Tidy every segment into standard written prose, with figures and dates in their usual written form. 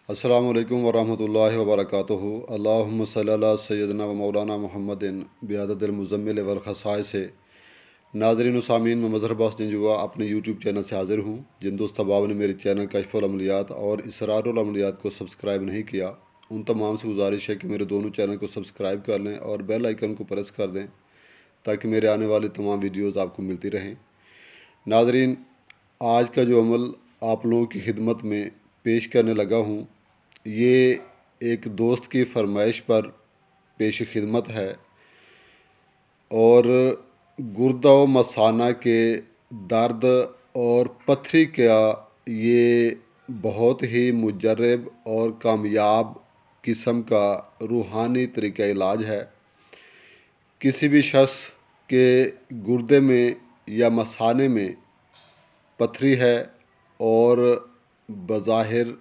अस्सलामु अलैकुम वरहमतुल्लाहि वबरकातुहू। अल्लाहुम्मा सल्ली अला सय्यदना व मौलाना मुहम्मदिन बिआददिल मुज़म्मिल वल ख़साइस। नाज़रीन व सामीन, मैं मज़हर अब्बास जंजुआ अपने यूट्यूब चैनल से हाज़िर हूँ। जिन दोस्त अहबाब ने मेरे चैनल कशफुल अमलियात और इसरारुल अमलियात को सब्सक्राइब नहीं किया, उन तमाम से गुजारिश है कि मेरे दोनों चैनल को सब्सक्राइब कर लें और बेल आइकन को प्रेस कर दें ताकि मेरे आने वाली तमाम वीडियोज़ आपको मिलती रहें। नाज़रीन, आज का जो अमल आप लोगों की खिदमत में पेश करने लगा हूँ, ये एक दोस्त की फरमाइश पर पेश खिदमत है और गुर्दा व मसाना के दर्द और पथरी का ये बहुत ही मुजरब और कामयाब किस्म का रूहानी तरीक़ा इलाज है। किसी भी शख्स के गुर्दे में या मसाने में पथरी है और बज़ाहिर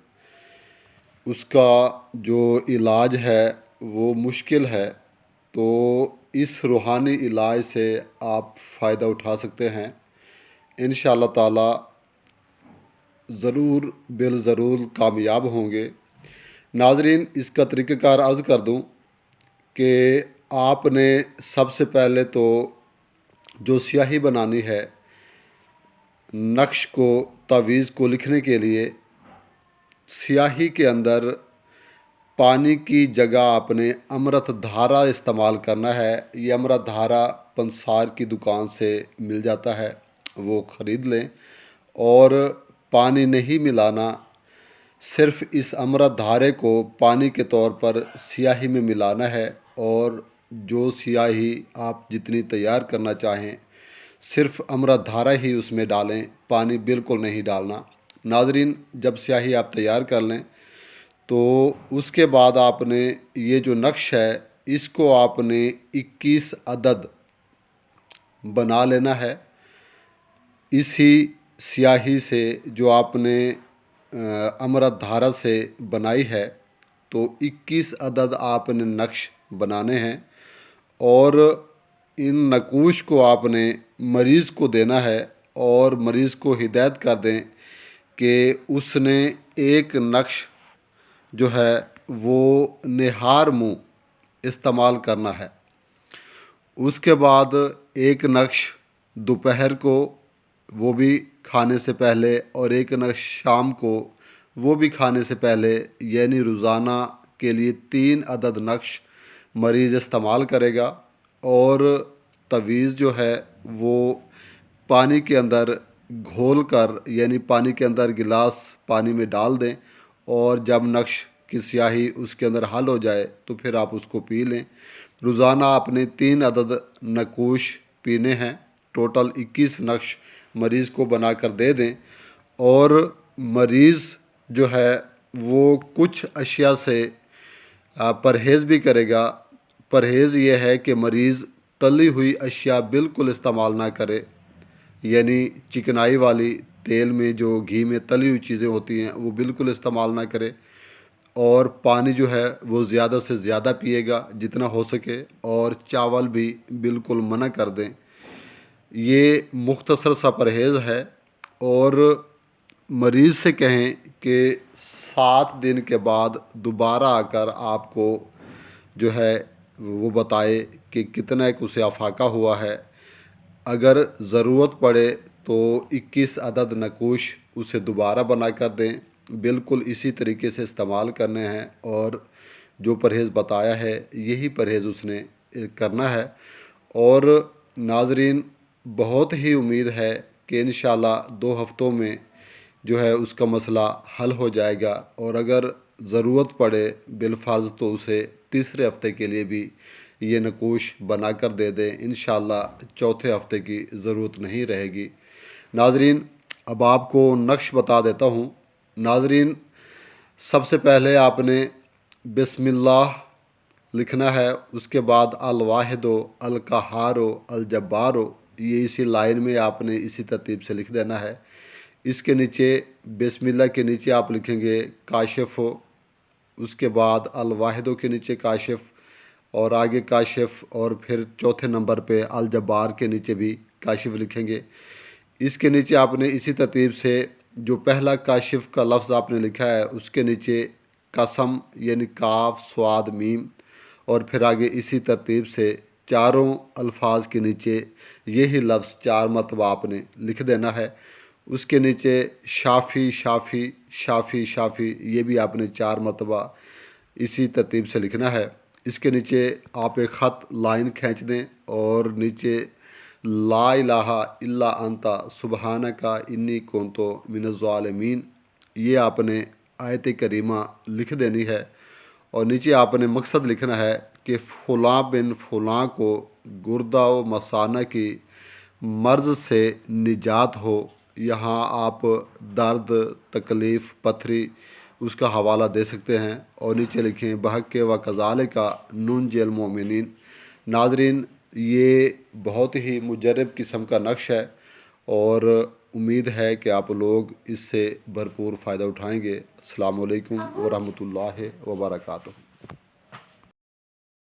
उसका जो इलाज है वो मुश्किल है, तो इस रूहानी इलाज से आप फ़ायदा उठा सकते हैं। इंशाअल्लाह ताला ज़रूर बिल ज़रूर कामयाब होंगे। नाज़रीन, इसका तरीक़ाकार अर्ज़ कर दूं कि आपने सबसे पहले तो जो स्याही बनानी है, नक्श को तावीज़ को लिखने के लिए स्याही के अंदर पानी की जगह आपने अमृत धारा इस्तेमाल करना है। ये अमृत धारा पंसार की दुकान से मिल जाता है, वो ख़रीद लें और पानी नहीं मिलाना। सिर्फ़ इस अमृत धारे को पानी के तौर पर स्याही में मिलाना है और जो स्याही आप जितनी तैयार करना चाहें सिर्फ़ अमृत धारा ही उसमें डालें, पानी बिल्कुल नहीं डालना। नाज़रीन, जब स्याही आप तैयार कर लें तो उसके बाद आपने ये जो नक्श है इसको आपने 21 अदद बना लेना है। इसी स्याही से जो आपने अमृत धारा से बनाई है, तो 21 अदद आपने नक्श बनाने हैं और इन नकूश को आपने मरीज़ को देना है और मरीज़ को हिदायत कर दें कि उसने एक नक्श जो है वो निहार मुँह इस्तेमाल करना है। उसके बाद एक नक्श दोपहर को, वो भी खाने से पहले, और एक नक्श शाम को, वो भी खाने से पहले, यानी रोज़ाना के लिए 3 अदद नक्श मरीज़ इस्तेमाल करेगा। और तवीज़ जो है वो पानी के अंदर घोल कर, यानी पानी के अंदर गिलास पानी में डाल दें और जब नक्श की स्याही उसके अंदर हल हो जाए तो फिर आप उसको पी लें। रोज़ाना आपने 3 अदद नकूश पीने हैं। टोटल 21 नक्श मरीज़ को बनाकर दे दें और मरीज़ जो है वो कुछ अशिया से परहेज़ भी करेगा। परहेज़ ये है कि मरीज़ तली हुई अशिया बिल्कुल इस्तेमाल ना करे, यानी चिकनाई वाली तेल में जो घी में तली हुई चीज़ें होती हैं वो बिल्कुल इस्तेमाल ना करे और पानी जो है वो ज़्यादा से ज़्यादा पिएगा जितना हो सके, और चावल भी बिल्कुल मना कर दें। ये मुख्तसर सा परहेज़ है और मरीज़ से कहें कि 7 दिन के बाद दोबारा आकर आपको जो है वो बताए कि कितना एक उसे अफाका हुआ है। अगर ज़रूरत पड़े तो 21 अदद नकूश उसे दोबारा बना कर दें। बिल्कुल इसी तरीके से इस्तेमाल करने हैं और जो परहेज़ बताया है यही परहेज़ उसने करना है। और नाज़रीन, बहुत ही उम्मीद है कि इंशाअल्लाह 2 हफ़्तों में जो है उसका मसला हल हो जाएगा और अगर ज़रूरत पड़े बिलफ़र्ज़ तो उसे तीसरे हफ़्ते के लिए भी ये नकूश बना कर दे दें। इंशाअल्लाह चौथे हफ़्ते की ज़रूरत नहीं रहेगी। नाज़रीन, अब आपको नक्श बता देता हूँ। नाज़रीन, सबसे पहले आपने बिस्मिल्लाह लिखना है, उसके बाद अल वाहिदो अल कहारो अल जब्बारो, ये इसी लाइन में आपने इसी तरतीब से लिख देना है। इसके नीचे बिस्मिल्लाह के नीचे आप लिखेंगे काशिफ़, उसके बाद अल वाहिदो के नीचे काशिफ़ और आगे काशिफ़, और फिर चौथे नंबर पे अल जब्बार के नीचे भी काशिफ़ लिखेंगे। इसके नीचे आपने इसी तरतीब से जो पहला काशिफ़ का लफ्ज़ आपने लिखा है उसके नीचे कसम यानी काफ स्वाद मीम, और फिर आगे इसी तरतीब से चारों अल्फाज के नीचे यही लफ्ज़ 4 मरतबा आपने लिख देना है। उसके नीचे शाफ़ी शाफ़ी शाफ़ी शाफ़ी ये भी आपने 4 मरतबा इसी तरतीब से लिखना है। इसके नीचे आप एक ख़त लाइन खींच दें और नीचे ला इलाहा इल्ला अंता सुबहानका इन्नी कुन्तु मिनज़ ज़ालिमीन ये आपने आयत करीमा लिख देनी है। और नीचे आपने मकसद लिखना है कि फ़लाँ बिन फ़लाँ को गुर्दा व मसाना की मर्ज़ से निजात हो। यहाँ आप दर्द, तकलीफ़, पथरी उसका हवाला दे सकते हैं। और नीचे लिखें बहक़ व कज़ालिका नुंजिल मोमिनीन। नाज़रीन, ये बहुत ही मुजरब किस्म का नक्श है और उम्मीद है कि आप लोग इससे भरपूर फ़ायदा उठाएंगे। अस्सलामु अलैकुम व रहमतुल्लाहि व बरकातुहू।